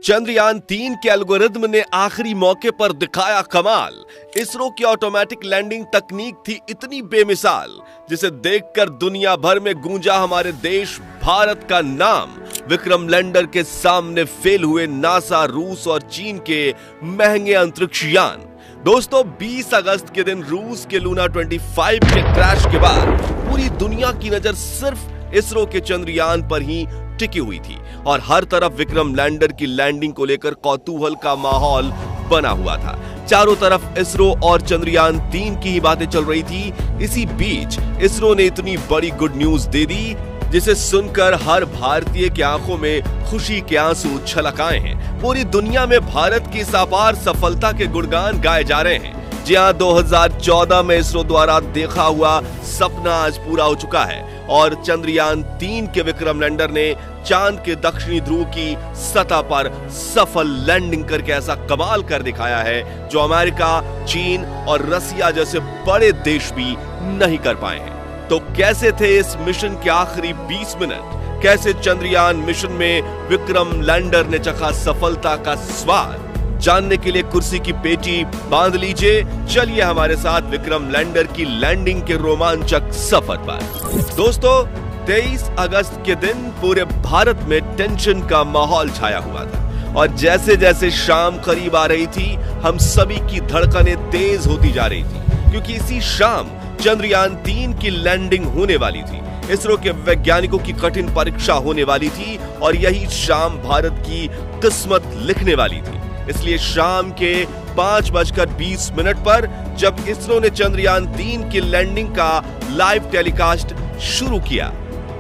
चंद्रयान-3 के एल्गोरिदम ने आखिरी मौके पर दिखाया कमाल। इसरो की ऑटोमेटिक लैंडिंग तकनीक थी इतनी बेमिसाल, जिसे देखकर दुनिया भर में गूंजा हमारे देश भारत का नाम। विक्रम लैंडर के सामने फेल हुए नासा, रूस और चीन के महंगे अंतरिक्ष यान। दोस्तों, 20 अगस्त के दिन रूस के लूना 25 के क्रैश के बाद पूरी दुनिया की नजर सिर्फ इसरो के चंद्रयान पर ही टिकी हुई थी और हर तरफ विक्रम लैंडर की लैंडिंग को लेकर कौतूहल का माहौल बना हुआ था। चारों तरफ इसरो और चंद्रयान-3 की ही बातें चल रही थी। इसी बीच इसरो ने इतनी बड़ी गुड न्यूज दे दी, जिसे सुनकर हर भारतीय की आंखों में खुशी के आंसू छलक आए हैं। पूरी दुनिया में भारत की इस अपार सफलता के गुणगान गाए जा रहे हैं। जी हां, 2014 में इसरो द्वारा देखा हुआ सपना आज पूरा हो चुका है और चंद्रयान-3 के विक्रम लैंडर ने चांद के दक्षिणी ध्रुव की सतह पर सफल लैंडिंग करके ऐसा कमाल कर दिखाया है जो अमेरिका, चीन और रसिया जैसे बड़े देश भी नहीं कर पाए हैं। तो कैसे थे इस मिशन के आखिरी 20 मिनट? कैसे चंद्रयान मिशन में विक्रम लैंडर ने चखा सफलता का स्वाद? जानने के लिए कुर्सी की पेटी बांध लीजिए। चलिए हमारे साथ विक्रम लैंडर की लैंडिंग के रोमांचक सफर पर। दोस्तों, 23 अगस्त के दिन पूरे भारत में टेंशन का माहौल छाया हुआ था और जैसे जैसे शाम करीब आ रही थी, हम सभी की धड़कनें तेज होती जा रही थी, क्योंकि इसी शाम चंद्रयान-3 की लैंडिंग होने वाली थी। इसरो के वैज्ञानिकों की कठिन परीक्षा होने वाली थी और यही शाम भारत की किस्मत लिखने वाली थी। इसलिए शाम के 5:20 पर जब इसरो ने चंद्रयान-3 की लैंडिंग का लाइव टेलीकास्ट शुरू किया,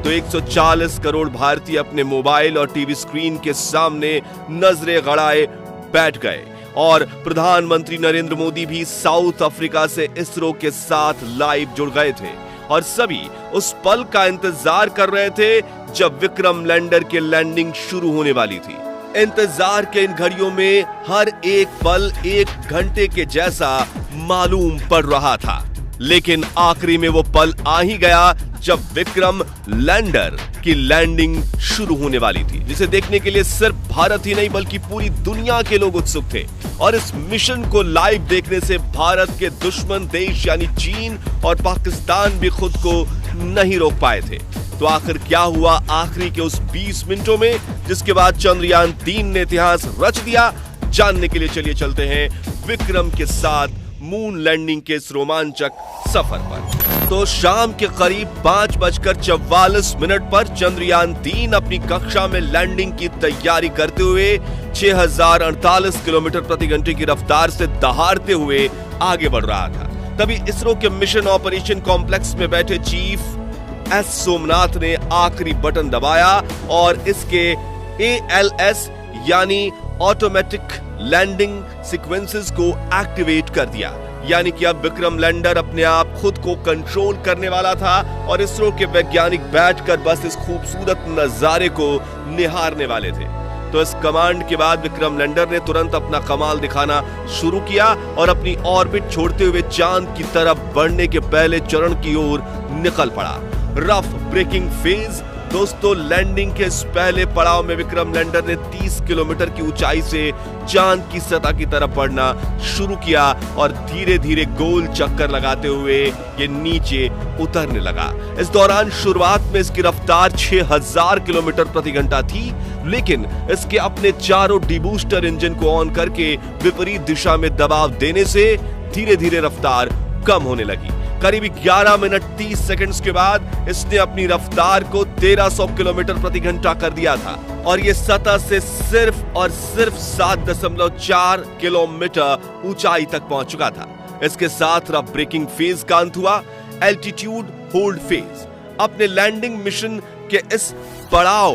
तो 140 करोड़ भारतीय अपने मोबाइल और टीवी स्क्रीन के सामने नजरें गड़ाए बैठ गए और प्रधानमंत्री नरेंद्र मोदी भी साउथ अफ्रीका से इसरो के साथ लाइव जुड़ गए थे और सभी उस पल का इंतजार कर रहे थे जब विक्रम लैंडर की लैंडिंग शुरू होने वाली थी। इंतजार के इन घड़ियों में हर एक पल 1 घंटे के जैसा मालूम पड़ रहा था, लेकिन आखिरी में वो पल आ ही गया जब विक्रम लैंडर की लैंडिंग शुरू होने वाली थी, जिसे देखने के लिए सिर्फ भारत ही नहीं बल्कि पूरी दुनिया के लोग उत्सुक थे। और इस मिशन को लाइव देखने से भारत के दुश्मन देश यानी चीन और पाकिस्तान भी खुद को नहीं रोक पाए थे। तो आखिर क्या हुआ आखिरी के उस 20 मिनटों में, जिसके बाद चंद्रयान-3 ने इतिहास रच दिया? जानने के लिए चलिए चलते हैं विक्रम के साथ मून लैंडिंग के इस रोमांचक सफर पर। तो शाम के करीब 5:44 पर चंद्रयान-3 अपनी कक्षा में लैंडिंग की तैयारी करते हुए 6048 किलोमीटर प्रति घंटे की रफ्तार से दहाड़ते हुए आगे बढ़ रहा था। तभी इसरो के मिशन ऑपरेशन कॉम्प्लेक्स में बैठे चीफ एस सोमनाथ ने आखिरी बटन दबाया और इसके ALS यानी ऑटोमेटिक लैंडिंग सीक्वेंसेस को एक्टिवेट कर दिया। यानी कि अब विक्रम लैंडर अपने आप खुद को कंट्रोल करने वाला था और इसरो के वैज्ञानिक बैठकर बस इस खूबसूरत नजारे को निहारने वाले थे। तो इस कमांड के बाद विक्रम लैंडर ने तुरंत अपना कमाल दिखाना शुरू किया और अपनी ऑर्बिट छोड़ते हुए चांद की तरफ बढ़ने के पहले चरण की ओर निकल पड़ा। Rough breaking phase. दोस्तों, लैंडिंग के इस पहले पड़ाव में विक्रम लैंडर ने 30 किलोमीटर की ऊंचाई से चांद की सतह की तरफ बढ़ना शुरू किया और धीरे धीरे गोल चक्कर लगाते हुए ये नीचे उतरने लगा। इस दौरान शुरुआत में इसकी रफ्तार 6000 किलोमीटर प्रति घंटा थी, लेकिन इसके अपने चारों डीबूस्टर इंजन को ऑन करके विपरीत दिशा में दबाव देने से धीरे धीरे रफ्तार कम होने लगी। करीब 11 मिनट 30 सेकंड्स के बाद इसने अपनी रफ्तार को 1300 किलोमीटर प्रति घंटा कर दिया था और ये सतह से सिर्फ और सिर्फ 7.4 किलोमीटर ऊंचाई तक पहुंच चुका था। इसके साथ रफ ब्रेकिंग फेज का अंत हुआ। Altitude hold phase. अपने लैंडिंग मिशन के इस पड़ाव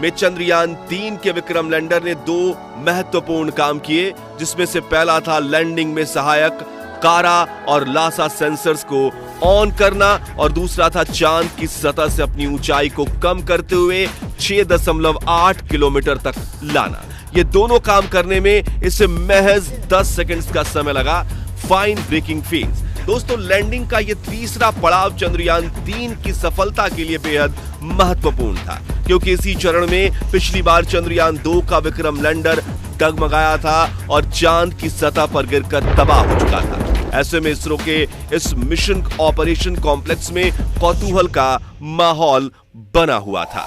में चंद्रयान-3 के विक्रम लैंडर ने 2 महत्वपूर्ण काम किए, जिसमें से पहला था लैंडिंग में सहायक कारा और लासा सेंसर्स को ऑन करना और दूसरा था चांद की सतह से अपनी ऊंचाई को कम करते हुए 6.8 किलोमीटर तक लाना। ये दोनों काम करने में इसे महज 10 सेकंड्स का समय लगा। Fine braking phase. दोस्तों, लैंडिंग का ये तीसरा पड़ाव चंद्रयान-3 की सफलता के लिए बेहद महत्वपूर्ण था, क्योंकि इसी चरण में पिछली बार चंद्रयान 2 का विक्रम लैंडर डगमगाया था और चांद की सतह पर गिरकर तबाह हो चुका था। ऐसे में इसरो के इस मिशन ऑपरेशन कॉम्प्लेक्स में कौतूहल का माहौल बना हुआ था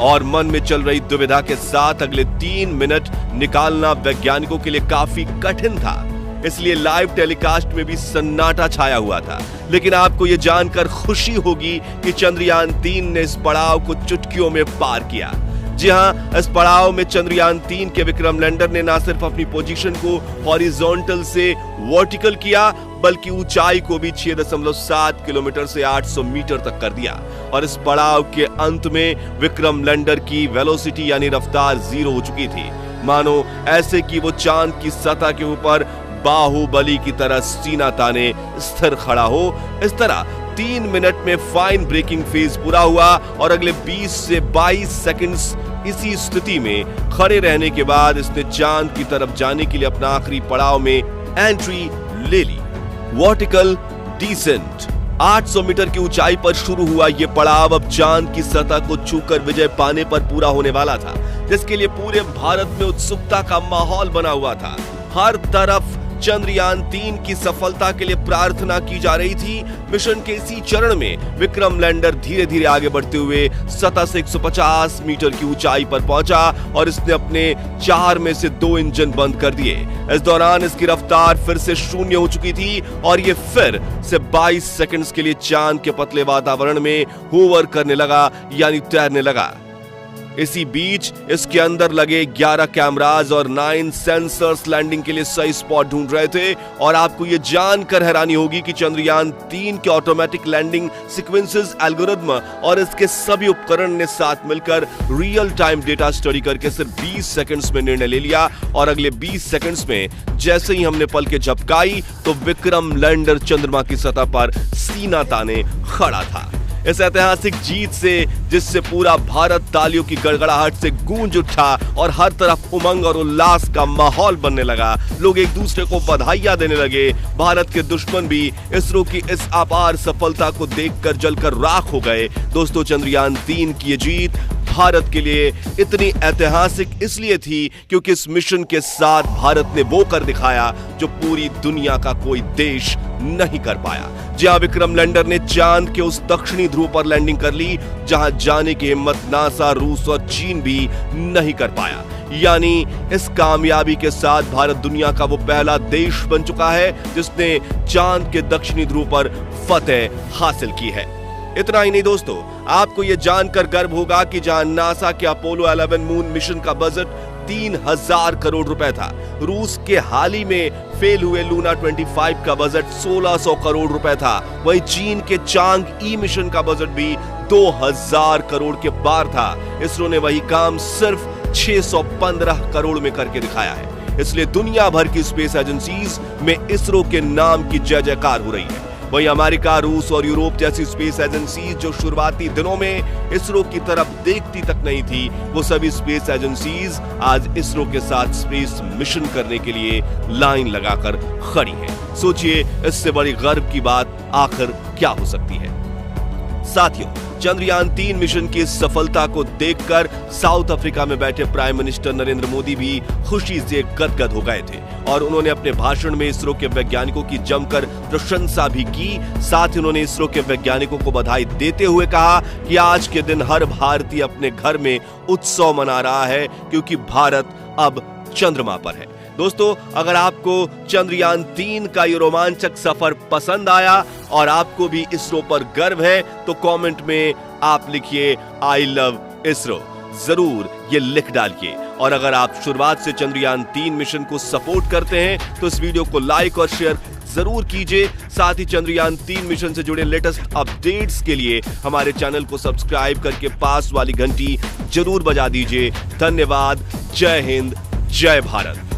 और मन में चल रही दुविधा के साथ अगले 3 मिनट निकालना वैज्ञानिकों के लिए काफी कठिन था। इसलिए लाइव टेलीकास्ट में भी सन्नाटा छाया हुआ था। लेकिन आपको यह जानकर खुशी होगी कि चंद्रयान 3 ने इस पड़ाव को चुटकियों में पार किया। जी हां, इस पड़ाव में चंद्रयान 3 के विक्रम लैंडर ने न सिर्फ अपनी पोजीशन को हॉरिजॉन्टल से वर्टिकल किया, बल्कि ऊंचाई को भी 6.7 किलोमीटर से 800 मीटर तक कर दिया। और इस पड़ाव के अंत में विक्रम लैंडर की वेलोसिटी यानी रफ्तार 0 हो चुकी थी, मानो ऐसे कि वो चांद की सतह के ऊपर बाहुबली की तरह सीना ताने स्थिर खड़ा हो। इस तरह 3 मिनट में फाइन ब्रेकिंग फेज पूरा हुआ और अगले 20 से 22 सेकंड्स इसी स्थिति में खड़े रहने के बाद इसने चांद की तरफ जाने के लिए अपना आखिरी पड़ाव में एंट्री ले ली, वर्टिकल डिसेंट। 800 मीटर की ऊंचाई पर शुरू हुआ यह पड़ाव अब चांद की सतह को छूकर विजय पाने पर पूरा होने वाला था, जिसके लिए पूरे भारत में उत्सुकता का माहौल बना हुआ था। हर तरफ चंद्रयान 3 की सफलता के लिए प्रार्थना की जा रही थी। मिशन के इसी चरण में विक्रम लैंडर धीरे धीरे आगे बढ़ते हुए सतह से 150 मीटर की ऊंचाई पर पहुंचा और इसने अपने 4 में से 2 इंजन बंद कर दिए। इस दौरान इसकी रफ्तार फिर से 0 हो चुकी थी और ये फिर से 22 सेकंड्स के लिए चांद के पतले वातावरण में होवर करने लगा, यानी तैरने लगा। इसी बीच इसके अंदर लगे 11 कैमराज और 9 सेंसर्स लैंडिंग के लिए सही स्पॉट ढूंढ रहे थे। और आपको यह जानकर हैरानी होगी कि चंद्रयान 3 के ऑटोमेटिक लैंडिंग सीक्वेंसेस एल्गोरिथम और इसके सभी उपकरण ने साथ मिलकर रियल टाइम डेटा स्टडी करके सिर्फ 20 सेकंड्स में निर्णय ले लिया। और अगले 20 सेकंड्स में जैसे ही हमने पलकें झपकाई तो विक्रम लैंडर चंद्रमा की सतह पर सीना ताने खड़ा था। इस ऐतिहासिक जीत से, जिससे पूरा भारत तालियों की गड़गड़ाहट से गूंज उठा और हर तरफ उमंग और उल्लास का माहौल बनने लगा, लोग एक दूसरे को बधाइयां देने लगे। भारत के दुश्मन भी इसरो की इस अपार सफलता को देखकर जलकर राख हो गए। दोस्तों, चंद्रयान 3 की ये जीत भारत के लिए इतनी ऐतिहासिक इसलिए थी क्योंकि इस मिशन के साथ भारत ने वो कर दिखाया जो पूरी दुनिया का कोई देश नहीं कर पाया। जहां विक्रम लैंडर ने चांद के उस दक्षिणी ध्रुव पर लैंडिंग कर ली जहां जाने की हिम्मत नासा, रूस और चीन भी नहीं कर पाया। यानी इस कामयाबी के साथ भारत दुनिया का वो पहला देश बन चुका है जिसने चांद के दक्षिणी ध्रुव पर फतेह हासिल की है। इतना ही नहीं दोस्तों, आपको यह जानकर गर्व होगा कि जहां नासा के अपोलो 11 मून मिशन का बजट 3000 करोड़ रुपए था, रूस के हाल ही में फेल हुए लूना 25 का बजट 1600 करोड़ रुपए था, वहीं चीन के चांग ई मिशन का बजट भी 2000 करोड़ के पार था। इसरो ने वही काम सिर्फ 615 करोड़ में करके दिखाया है। इसलिए दुनिया भर की स्पेस एजेंसीज में इसरो के नाम की जय जयकार हो रही है। वहीं अमेरिका, रूस और यूरोप जैसी स्पेस एजेंसीज जो शुरुआती दिनों में इसरो की तरफ देखती तक नहीं थी, वो सभी स्पेस एजेंसीज आज इसरो के साथ स्पेस मिशन करने के लिए लाइन लगाकर खड़ी हैं। सोचिए, इससे बड़ी गर्व की बात आखिर क्या हो सकती है। साथियों, चंद्रयान 3 मिशन की सफलता को देखकर साउथ अफ्रीका में बैठे प्राइम मिनिस्टर नरेंद्र मोदी भी खुशी से गदगद हो गए थे और उन्होंने अपने भाषण में इसरो के वैज्ञानिकों की जमकर प्रशंसा भी की। साथ ही उन्होंने इसरो के वैज्ञानिकों को बधाई देते हुए कहा कि आज के दिन हर भारतीय अपने घर में उत्सव मना रहा है क्योंकि भारत अब चंद्रमा पर है। दोस्तों, अगर आपको चंद्रयान 3 का ये रोमांचक सफर पसंद आया और आपको भी इसरो पर गर्व है तो कमेंट में आप लिखिए आई लव इसरो, जरूर ये लिख डालिए। और अगर आप शुरुआत से चंद्रयान 3 मिशन को सपोर्ट करते हैं तो इस वीडियो को लाइक और शेयर जरूर कीजिए। साथ ही चंद्रयान 3 मिशन से जुड़े लेटेस्ट अपडेट्स के लिए हमारे चैनल को सब्सक्राइब करके पास वाली घंटी जरूर बजा दीजिए। धन्यवाद। जय हिंद, जय भारत।